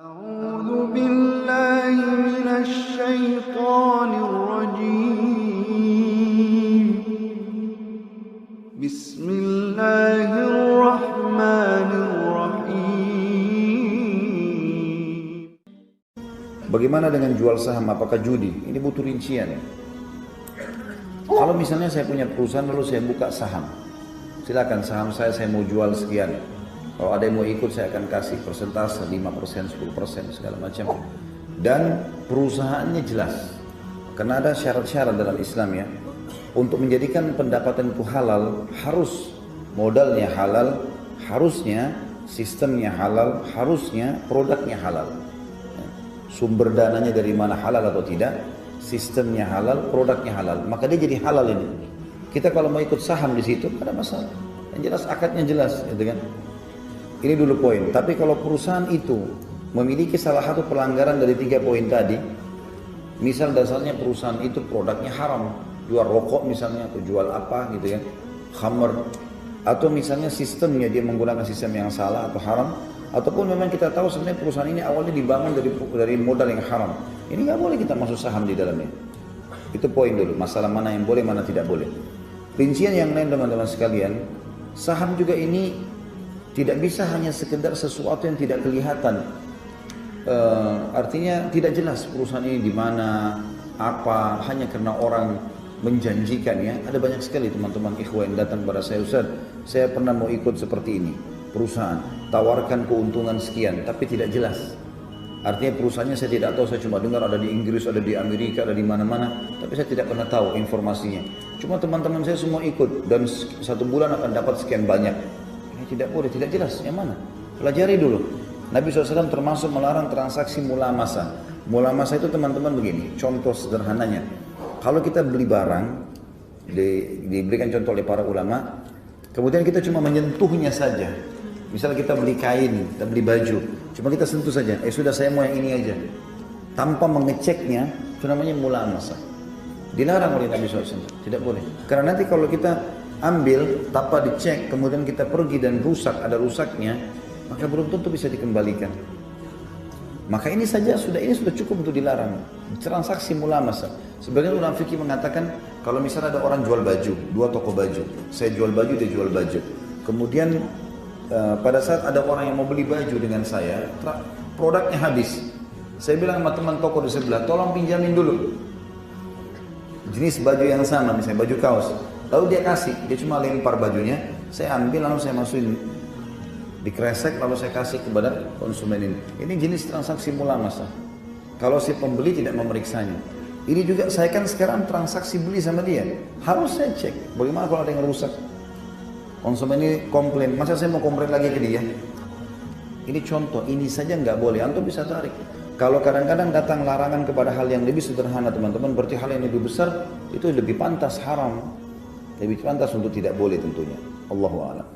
أعوذ بالله من الشيطان الرجيم بسم الله الرحمن الرحيم. Bagaimana dengan jual saham? Apakah judi? Ini butuh rincian. Kalau misalnya saya punya perusahaan lalu saya buka saham, silakan saham saya mau jual sekian. Kalau ada yang mau ikut saya akan kasih persentase 5%, 10% segala macam. Dan perusahaannya jelas. Karena ada syarat-syarat dalam Islam ya. Untuk menjadikan pendapatan itu halal, harus modalnya halal, harusnya sistemnya halal, harusnya produknya halal. Sumber dananya dari mana, halal atau tidak, sistemnya halal, produknya halal. Maka dia jadi halal ini. Kita kalau mau ikut saham di situ, ada masalah. Yang jelas akadnya jelas, gitu kan. Ini dulu poin. Tapi kalau perusahaan itu memiliki salah satu pelanggaran dari 3 poin tadi, misal dasarnya perusahaan itu produknya haram, jual rokok misalnya atau jual apa gitu ya, khamr, atau misalnya sistemnya dia menggunakan sistem yang salah atau haram, ataupun memang kita tahu sebenarnya perusahaan ini awalnya dibangun dari modal yang haram, ini nggak boleh kita masuk saham di dalamnya. Itu poin dulu, masalah mana yang boleh, mana tidak boleh. Rincian yang lain teman-teman sekalian, saham juga ini tidak bisa hanya sekedar sesuatu yang tidak kelihatan. Artinya tidak jelas perusahaan ini di mana, apa, hanya karena orang menjanjikan ya. Ada banyak sekali teman-teman ikhwan yang datang pada saya, Ustaz, saya pernah mau ikut seperti ini, perusahaan tawarkan keuntungan sekian, tapi tidak jelas. Artinya perusahaannya saya tidak tahu, saya cuma dengar ada di Inggris, ada di Amerika, ada di mana-mana, tapi saya tidak pernah tahu informasinya. Cuma teman-teman saya semua ikut dan 1 bulan akan dapat sekian banyak. Tidak boleh, tidak jelas yang mana. Pelajari dulu. Nabi SAW termasuk melarang transaksi mulamasa. Mulamasa itu teman-teman begini, contoh sederhananya. Kalau kita beli barang, diberikan contoh oleh para ulama, kemudian kita cuma menyentuhnya saja. Misal kita beli kain, kita beli baju, cuma kita sentuh saja. Sudah saya mau yang ini aja. Tanpa mengeceknya, itu namanya mulamasa. Dilarang oleh Nabi SAW. Tidak boleh. Karena nanti kalau kita ambil tanpa dicek, kemudian kita pergi dan rusak, ada rusaknya, maka belum tentu bisa dikembalikan. Maka ini sudah cukup untuk dilarang. Transaksi mulamasa. Sebagian ulama fikih mengatakan kalau misalnya ada orang jual baju, 2 toko baju, saya jual baju, dia jual baju. Kemudian pada saat ada orang yang mau beli baju dengan saya, produknya habis. Saya bilang sama teman toko di sebelah, tolong pinjamin dulu jenis baju yang sama, misalnya baju kaos. Lalu dia kasih, dia cuma lempar bajunya, saya ambil lalu saya masukin di kresek, lalu saya kasih kepada konsumen ini. Ini jenis transaksi mulamasa. Kalau si pembeli tidak memeriksanya. Ini juga saya kan sekarang transaksi beli sama dia, harus saya cek. Bagaimana kalau ada yang rusak? Konsumen ini komplain, masa saya mau komplain lagi ke dia? Ini contoh, ini saja nggak boleh. Antum bisa tarik. Kalau kadang-kadang datang larangan kepada hal yang lebih sederhana teman-teman, berarti hal yang lebih besar itu lebih pantas haram. Lebih pantas untuk tidak boleh tentunya. Allahu a'lam.